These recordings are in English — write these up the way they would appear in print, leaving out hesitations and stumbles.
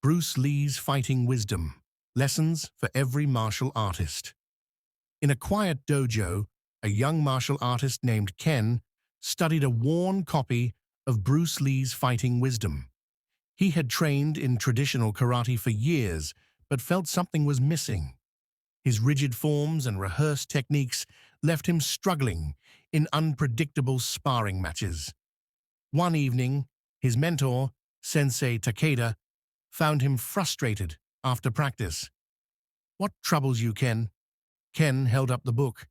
Bruce Lee's Fighting Wisdom, Lessons for Every Martial Artist. In a quiet dojo, a young martial artist named Ken studied a worn copy of Bruce Lee's Fighting Wisdom. He had trained in traditional karate for years, but felt something was missing. His rigid forms and rehearsed techniques left him struggling in unpredictable sparring matches. One evening, his mentor, Sensei Takeda, found him frustrated after practice. "What troubles you, Ken?" Ken held up the book.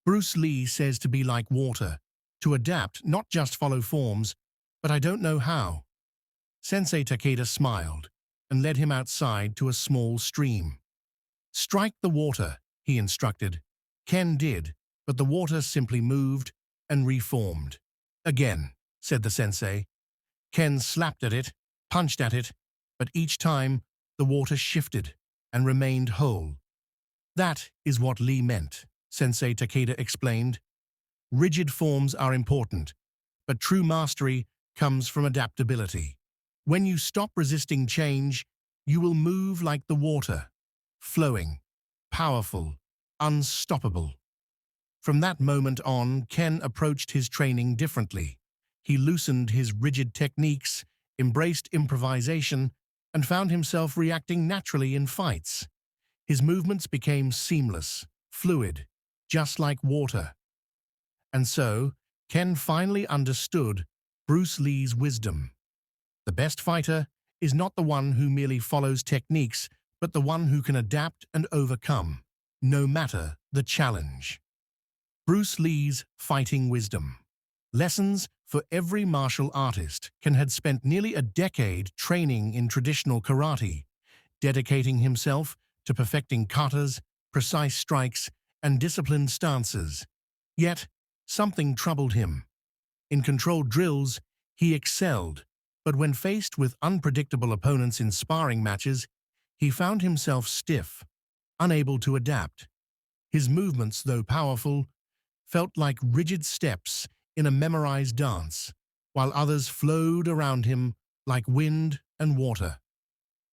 "Bruce Lee says to be like water, to adapt, not just follow forms, but I don't know how." Sensei Takeda smiled and led him outside to a small stream. "Strike the water," he instructed. Ken did, but the water simply moved and reformed. "Again," said the sensei. Ken slapped at it, punched at it, but each time the water shifted and remained whole. "That is what Lee meant," Sensei Takeda explained. "Rigid forms are important, but true mastery comes from adaptability. When you stop resisting change, you will move like the water, flowing, powerful, unstoppable." From that moment on, Ken approached his training differently. He loosened his rigid techniques, embraced improvisation, and found himself reacting naturally in fights. His movements became seamless, fluid, just like water. And so, Ken finally understood Bruce Lee's wisdom. The best fighter is not the one who merely follows techniques, but the one who can adapt and overcome, no matter the challenge. Bruce Lee's Fighting Wisdom. Lessons for every martial artist. Ken had spent nearly a decade training in traditional karate, dedicating himself to perfecting katas, precise strikes, and disciplined stances. Yet, something troubled him. In controlled drills, he excelled, but when faced with unpredictable opponents in sparring matches, he found himself stiff, unable to adapt. His movements, though powerful, felt like rigid steps in a memorized dance, while others flowed around him like wind and water.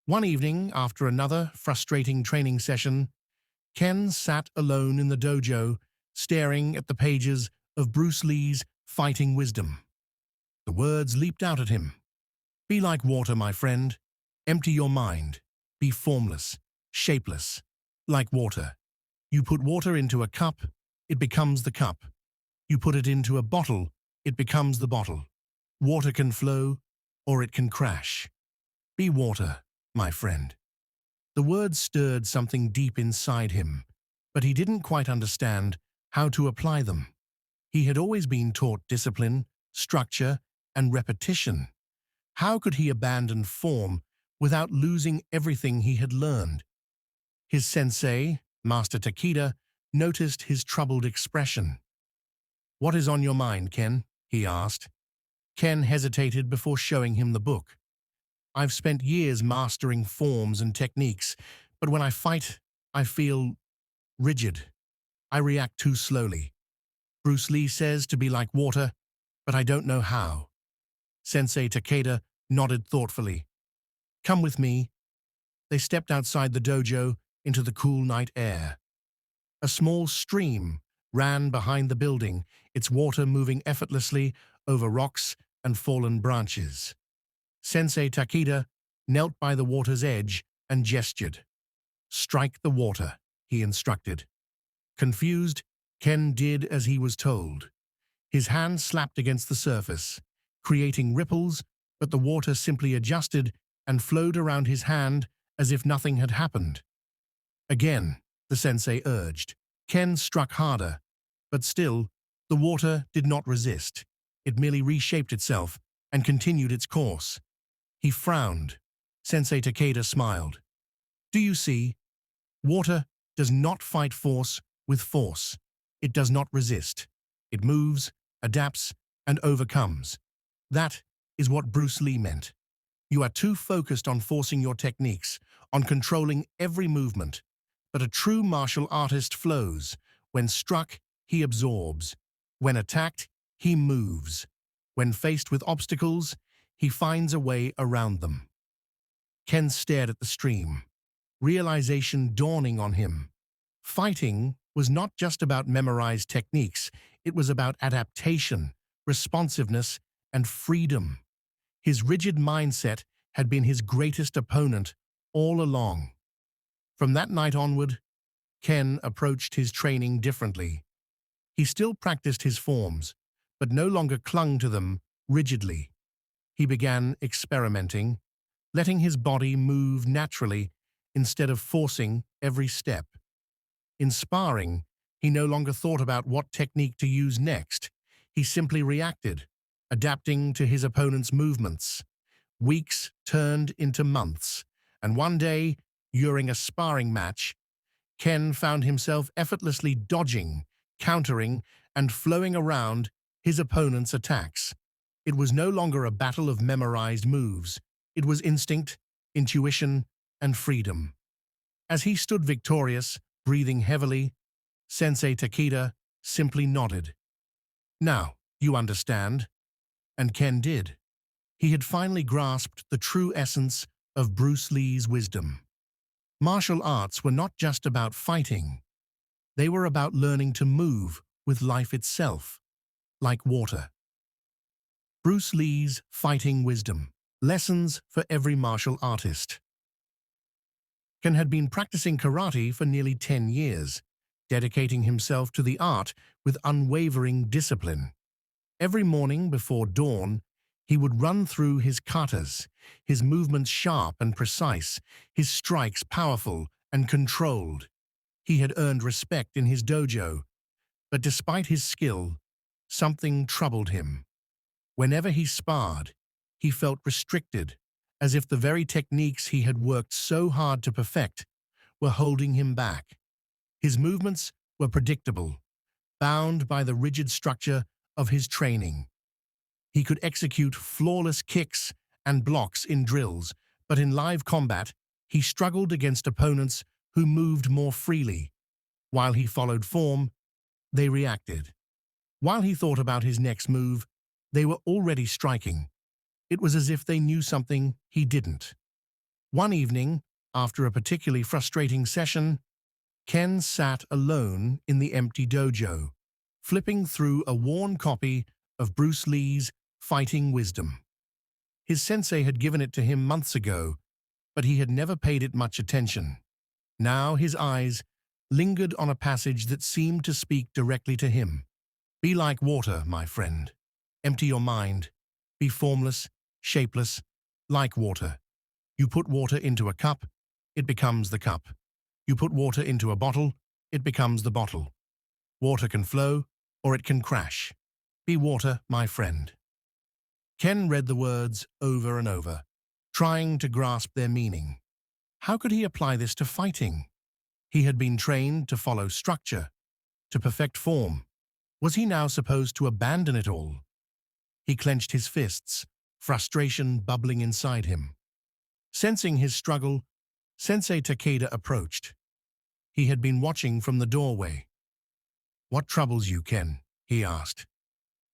One evening, after another frustrating training session, Ken sat alone in the dojo, staring at the pages of Bruce Lee's Fighting Wisdom. The words leaped out at him. "Be like water, my friend. Empty your mind. Be formless, shapeless, like water. You put water into a cup, it becomes the cup. You put it into a bottle, it becomes the bottle. Water can flow, or it can crash. Be water, my friend." The words stirred something deep inside him, but he didn't quite understand how to apply them. He had always been taught discipline, structure, and repetition. How could he abandon form without losing everything he had learned? His sensei, Master Takeda, noticed his troubled expression. "What is on your mind, Ken?" he asked. Ken hesitated before showing him the book. "I've spent years mastering forms and techniques, but when I fight, I feel rigid. I react too slowly. Bruce Lee says to be like water, but I don't know how." Sensei Takeda nodded thoughtfully. "Come with me." They stepped outside the dojo into the cool night air. A small stream ran behind the building, its water moving effortlessly over rocks and fallen branches. Sensei Takeda knelt by the water's edge and gestured. "Strike the water," he instructed. Confused, Ken did as he was told. His hand slapped against the surface, creating ripples, but the water simply adjusted and flowed around his hand as if nothing had happened. "Again," the sensei urged. Ken struck harder, but still, the water did not resist. It merely reshaped itself and continued its course. He frowned. Sensei Takeda smiled. "Do you see? Water does not fight force with force. It does not resist. It moves, adapts, and overcomes. That is what Bruce Lee meant. You are too focused on forcing your techniques, on controlling every movement. But a true martial artist flows. When struck, he absorbs. When attacked, he moves. When faced with obstacles, he finds a way around them." Ken stared at the stream, realization dawning on him. Fighting was not just about memorized techniques, it was about adaptation, responsiveness, and freedom. His rigid mindset had been his greatest opponent all along. From that night onward, Ken approached his training differently. He still practiced his forms, but no longer clung to them rigidly. He began experimenting, letting his body move naturally instead of forcing every step. In sparring, he no longer thought about what technique to use next. He simply reacted, adapting to his opponent's movements. Weeks turned into months, and one day, during a sparring match, Ken found himself effortlessly dodging, countering, and flowing around his opponent's attacks. It was no longer a battle of memorized moves. It was instinct, intuition, and freedom. As he stood victorious, breathing heavily, Sensei Takeda simply nodded. "Now, you understand." And Ken did. He had finally grasped the true essence of Bruce Lee's wisdom. Martial arts were not just about fighting. They were about learning to move with life itself, like water. Bruce Lee's fighting wisdom. Lessons for every martial artist. Ken had been practicing karate for nearly 10 years, dedicating himself to the art with unwavering discipline. Every morning before dawn, he would run through his katas, his movements sharp and precise, his strikes powerful and controlled. He had earned respect in his dojo, but despite his skill, something troubled him. Whenever he sparred, he felt restricted, as if the very techniques he had worked so hard to perfect were holding him back. His movements were predictable, bound by the rigid structure of his training. He could execute flawless kicks and blocks in drills, but in live combat, he struggled against opponents who moved more freely. While he followed form, they reacted. While he thought about his next move, they were already striking. It was as if they knew something he didn't. One evening, after a particularly frustrating session, Ken sat alone in the empty dojo, flipping through a worn copy of Bruce Lee's Fighting Wisdom. His sensei had given it to him months ago, but he had never paid it much attention. Now his eyes lingered on a passage that seemed to speak directly to him. "Be like water, my friend. Empty your mind. Be formless, shapeless, like water. You put water into a cup, it becomes the cup. You put water into a bottle, it becomes the bottle. Water can flow, or it can crash. Be water, my friend." Ken read the words over and over, trying to grasp their meaning. How could he apply this to fighting? He had been trained to follow structure, to perfect form. Was he now supposed to abandon it all? He clenched his fists, frustration bubbling inside him. Sensing his struggle, Sensei Takeda approached. He had been watching from the doorway. "What troubles you, Ken?" he asked.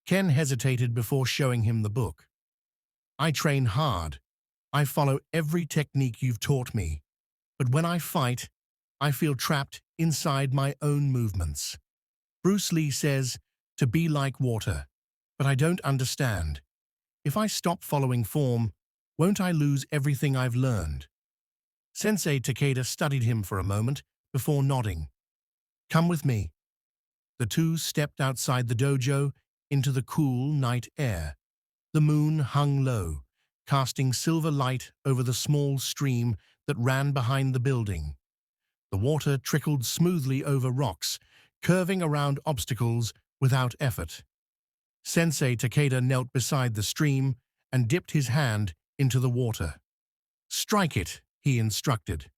Ken hesitated before showing him the book. "I train hard. I follow every technique you've taught me. But when I fight, I feel trapped inside my own movements. Bruce Lee says to be like water, but I don't understand. If I stop following form, won't I lose everything I've learned?" Sensei Takeda studied him for a moment before nodding. "Come with me." The two stepped outside the dojo into the cool night air. The moon hung low, casting silver light over the small stream that ran behind the building. The water trickled smoothly over rocks, curving around obstacles without effort. Sensei Takeda knelt beside the stream and dipped his hand into the water. "Strike it," he instructed.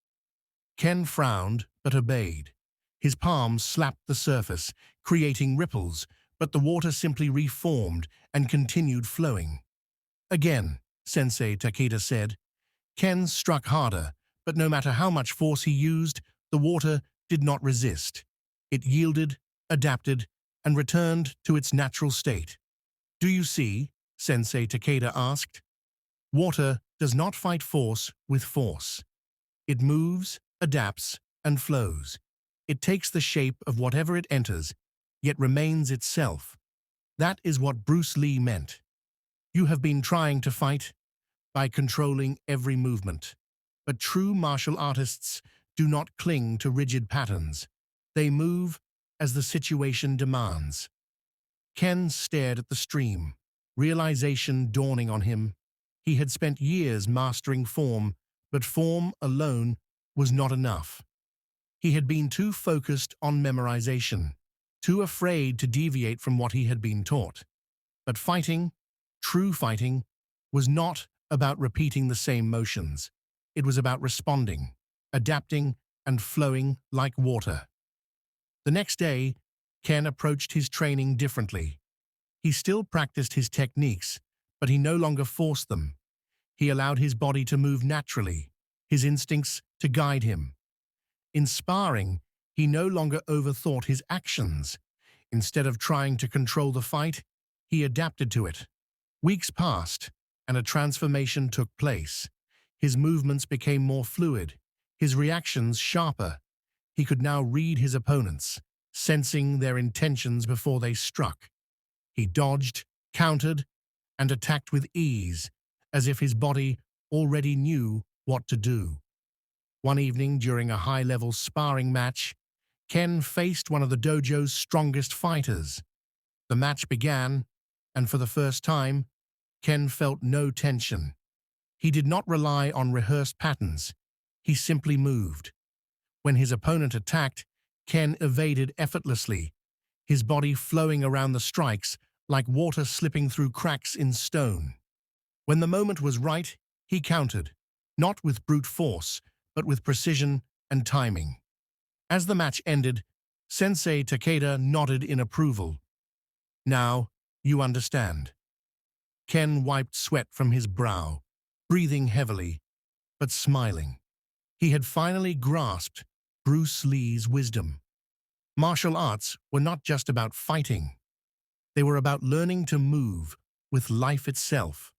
Ken frowned but obeyed. His palms slapped the surface, creating ripples, but the water simply reformed and continued flowing. "Again," Sensei Takeda said. Ken struck harder, but no matter how much force he used, the water did not resist. It yielded, adapted, and returned to its natural state. "Do you see?" Sensei Takeda asked. "Water does not fight force with force. It moves, adapts, and flows. It takes the shape of whatever it enters, yet remains itself. That is what Bruce Lee meant. You have been trying to fight by controlling every movement. But true martial artists do not cling to rigid patterns. They move as the situation demands. Ken stared at the stream, realization dawning on him. He had spent years mastering form, but form alone was not enough. He had been too focused on memorization, too afraid to deviate from what he had been taught. But fighting, true fighting, was not about repeating the same motions. It was about responding, adapting, and flowing like water. The next day, Ken approached his training differently. He still practiced his techniques, but he no longer forced them. He allowed his body to move naturally, his instincts to guide him. In sparring, he no longer overthought his actions. Instead of trying to control the fight, he adapted to it. Weeks passed, and a transformation took place. His movements became more fluid, his reactions sharper. He could now read his opponents, sensing their intentions before they struck. He dodged, countered, and attacked with ease, as if his body already knew what to do. One evening during a high-level sparring match, Ken faced one of the dojo's strongest fighters. The match began, and for the first time, Ken felt no tension. He did not rely on rehearsed patterns. He simply moved. When his opponent attacked, Ken evaded effortlessly, his body flowing around the strikes like water slipping through cracks in stone. When the moment was right, he countered, not with brute force, but with precision and timing. As the match ended, Sensei Takeda nodded in approval. "Now, you understand." Ken wiped sweat from his brow, breathing heavily, but smiling. He had finally grasped Bruce Lee's wisdom. Martial arts were not just about fighting. They were about learning to move with life itself.